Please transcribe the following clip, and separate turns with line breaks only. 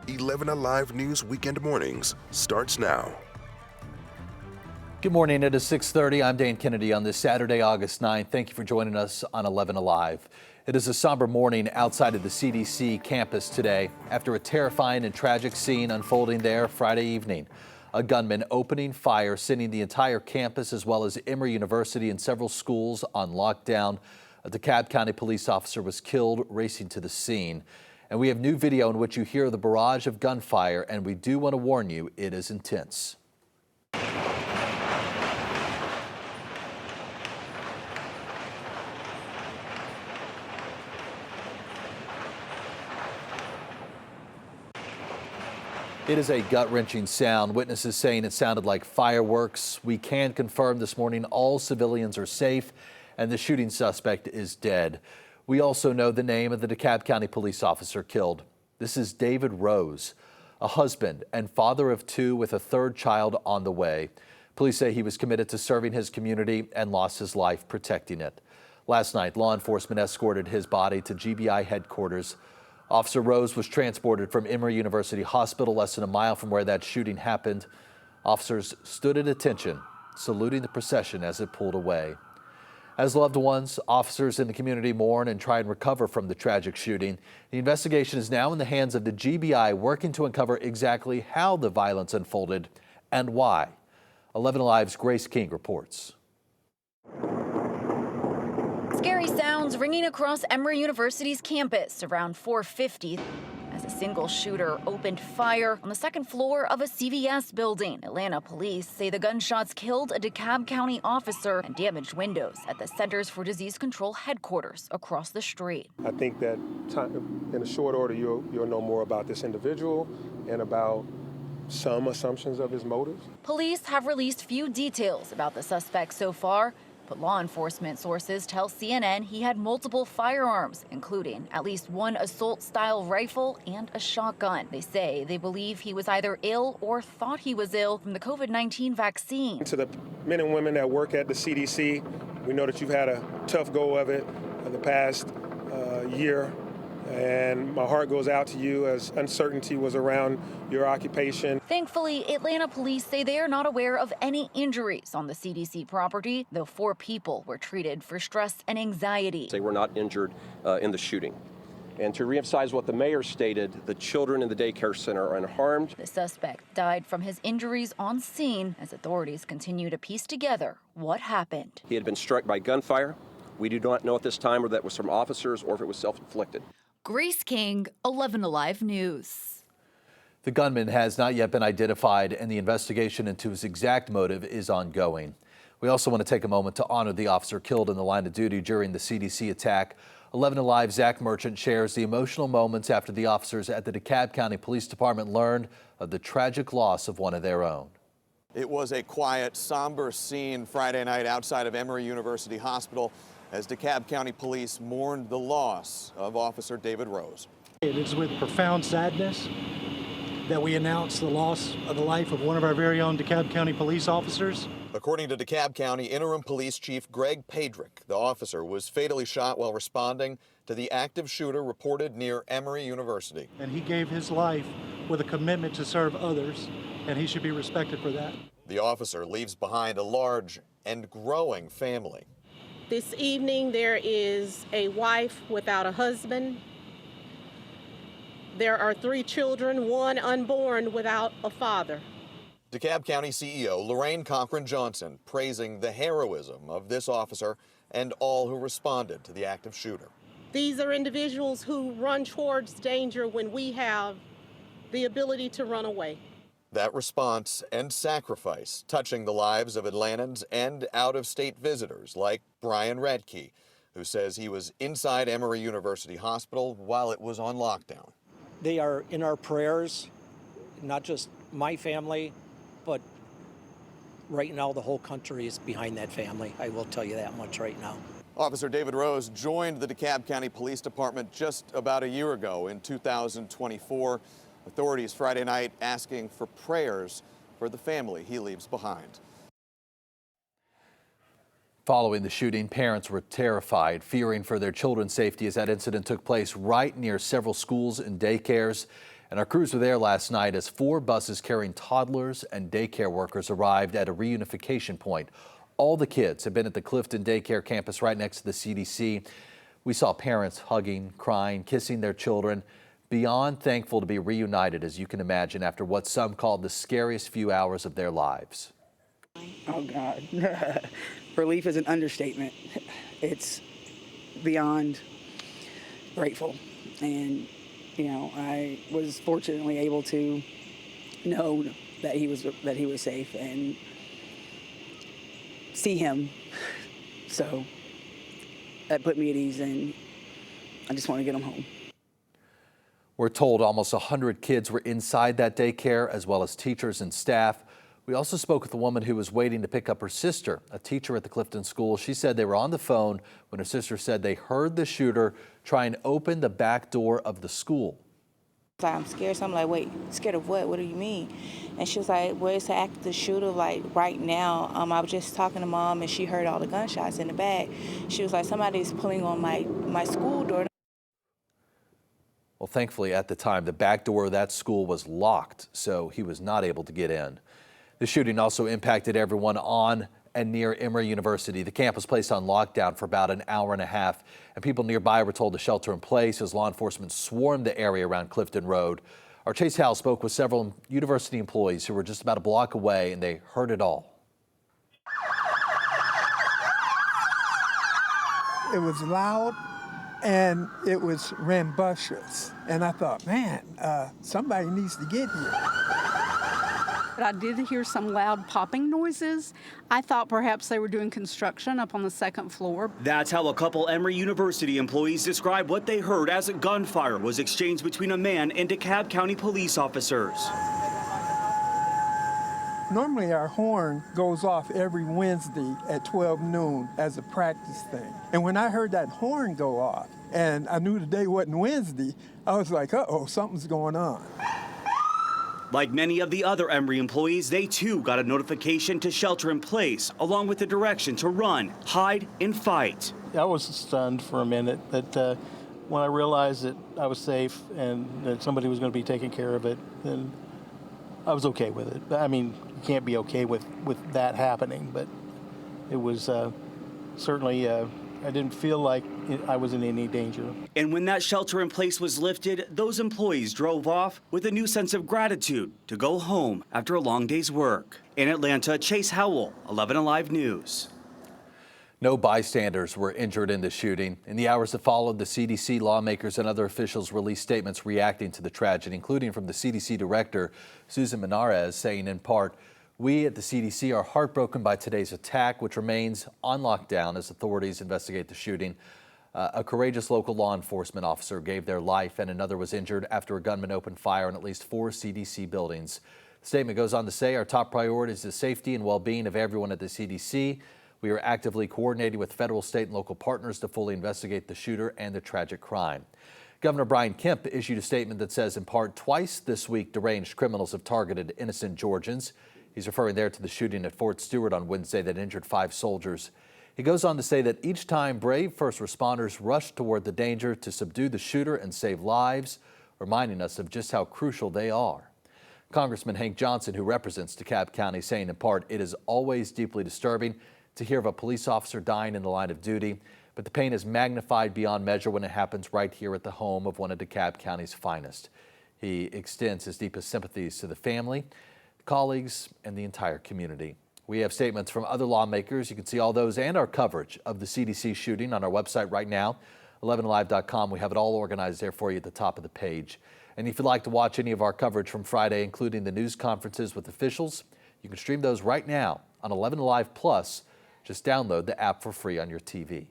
11 Alive News Weekend Mornings starts now.
Good morning. It is 6:30. I'm Dan Kennedy on this Saturday, August 9th. Thank you for joining us on 11 Alive. It is a somber morning outside of the CDC campus today after a terrifying and tragic scene unfolding there Friday evening. A gunman opening fire, sending the entire campus as well as Emory University and several schools on lockdown. A DeKalb County police officer was killed racing to the scene. And we have new video in which you hear the barrage of gunfire, and we do want to warn you, it is intense. It is a gut-wrenching sound. Witnesses saying it sounded like fireworks. We can confirm this morning all civilians are safe and the shooting suspect is dead. We also know the name of the DeKalb County police officer killed. This is David Rose, a husband and father of two with a third child on the way. Police say he was committed to serving his community and lost his life protecting it. Last night, law enforcement escorted his body to GBI headquarters. Officer Rose was transported from Emory University Hospital less than a mile from where that shooting happened. Officers stood at attention, saluting the procession as it pulled away. As loved ones, officers in the community mourn and try and recover from the tragic shooting. The investigation is now in the hands of the GBI, working to uncover exactly how the violence unfolded and why. 11 Alive's Grace King reports.
Scary sounds ringing across Emory University's campus around 4:50 as a single shooter opened fire on the second floor of a CVS building. Atlanta police say the gunshots killed a DeKalb County officer and damaged windows at the Centers for Disease Control headquarters across the street.
I think that in a short order, you'll know more about this individual and about some assumptions of his motives. Police
have released few details about the suspect so far, but law enforcement sources tell CNN he had multiple firearms, including at least one assault-style rifle and a shotgun. They say they believe he was either ill or thought he was ill from the COVID-19 vaccine.
To the men and women that work at the CDC, we know that you've had a tough go of it the past year. And my heart goes out to you as uncertainty was around your occupation.
Thankfully, Atlanta police say they are not aware of any injuries on the CDC property, though 4 people were treated for stress and anxiety.
They were not injured in the shooting. And to reemphasize what the mayor stated, the children in the daycare center are unharmed.
The suspect died from his injuries on scene as authorities continue to piece together what happened.
He had been struck by gunfire. We do not know at this time whether that was from officers or if it was self-inflicted.
Grace King, 11 Alive News.
The gunman has not yet been identified, and the investigation into his exact motive is ongoing. We also want to take a moment to honor the officer killed in the line of duty during the CDC attack. 11 Alive Zach Merchant shares the emotional moments after the officers at the DeKalb County Police Department learned of the tragic loss of one of their own.
It was a quiet, somber scene Friday night outside of Emory University Hospital as DeKalb County Police mourned the loss of Officer David Rose.
It is with profound sadness that we announce the loss of the life of one of our very own DeKalb County police officers.
According to DeKalb County Interim Police Chief Greg Pedrick, the officer was fatally shot while responding to the active shooter reported near Emory University.
And he gave his life with a commitment to serve others, and he should be respected for that.
The officer leaves behind a large and growing family.
This evening, there is a wife without a husband. There are 3 children, one unborn without a father.
DeKalb County CEO Lorraine Cochran Johnson praising the heroism of this officer and all who responded to the active shooter.
These are individuals who run towards danger when we have the ability to run away.
That response and sacrifice touching the lives of Atlantans and out-of-state visitors like Brian Radke, who says he was inside Emory University Hospital while it was on lockdown.
They are in our prayers, not just my family, but right now the whole country is behind that family. I will tell you that much right now.
Officer David Rose joined the DeKalb County Police Department just about a year ago in 2024. Authorities Friday night asking for prayers for the family he leaves behind.
Following the shooting, parents were terrified, fearing for their children's safety as that incident took place right near several schools and daycares. And our crews were there last night as 4 buses carrying toddlers and daycare workers arrived at a reunification point. All the kids have been at the Clifton Daycare campus right next to the CDC. We saw parents hugging, crying, kissing their children. Beyond thankful to be reunited, as you can imagine, after what some called the scariest few hours of their lives.
Oh, God. Relief is an understatement. It's beyond grateful. And, you know, I was fortunately able to know that he was safe and see him. So that put me at ease, and I just want to get him home.
We're told almost 100 kids were inside that daycare, as well as teachers and staff. We also spoke with a woman who was waiting to pick up her sister, a teacher at the Clifton school. She said they were on the phone when her sister said they heard the shooter try and open the back door of the school.
I'm scared, so I'm like, wait, scared of what? What do you mean? And she was like, well, it's the active shooter, like, right now. I was just talking to Mom, and she heard all the gunshots in the back. She was like, somebody's pulling on my school door.
Well, thankfully, at the time, the back door of that school was locked, so he was not able to get in. The shooting also impacted everyone on and near Emory University. The camp was placed on lockdown for about an hour and a half, and people nearby were told to shelter in place as law enforcement swarmed the area around Clifton Road. Our Chase Howell spoke with several university employees who were just about a block away, and they heard it all.
It was loud and it was rambunctious, and I thought, man, somebody needs to get here.
But I did hear some loud popping noises. I thought perhaps they were doing construction up on the 2nd floor.
That's how a couple Emory University employees described what they heard as a gunfire was exchanged between a man and DeKalb County police officers.
Normally our horn goes off every Wednesday at 12 noon as a practice thing. And when I heard that horn go off and I knew the day wasn't Wednesday, I was like, uh-oh, something's going on.
Like many of the other Emory employees, they too got a notification to shelter in place, along with the direction to run, hide, and fight.
I was stunned for a minute, but when I realized that I was safe and that somebody was going to be taking care of it, then I was okay with it. I mean, you can't be okay with that happening, but it was certainly, I didn't feel like I was in any danger.
And when that shelter in place was lifted, those employees drove off with a new sense of gratitude to go home after a long day's work. In Atlanta, Chase Howell, 11 Alive News.
No bystanders were injured in the shooting. In the hours that followed, the CDC, lawmakers, and other officials released statements reacting to the tragedy, including from the CDC director, Susan Menarez, saying in part, "We at the CDC are heartbroken by today's attack, which remains on lockdown as authorities investigate the shooting. A courageous local law enforcement officer gave their life and another was injured after a gunman opened fire on at least 4 CDC buildings." The statement goes on to say, "Our top priority is the safety and well-being of everyone at the CDC. We are actively coordinating with federal, state, and local partners to fully investigate the shooter and the tragic crime." Governor Brian Kemp issued a statement that says, in part, twice this week deranged criminals have targeted innocent Georgians. He's referring there to the shooting at Fort Stewart on Wednesday that injured 5 soldiers. He goes on to say that each time brave first responders rushed toward the danger to subdue the shooter and save lives, reminding us of just how crucial they are. Congressman Hank Johnson, who represents DeKalb County, saying in part, "It is always deeply disturbing to hear of a police officer dying in the line of duty, but the pain is magnified beyond measure when it happens right here at the home of one of DeKalb County's finest." He extends his deepest sympathies to the family, colleagues, and the entire community. We have statements from other lawmakers. You can see all those and our coverage of the CDC shooting on our website right now, 11alive.com. We have it all organized there for you at the top of the page. And if you'd like to watch any of our coverage from Friday, including the news conferences with officials, you can stream those right now on 11 Alive Plus. Just download the app for free on your TV.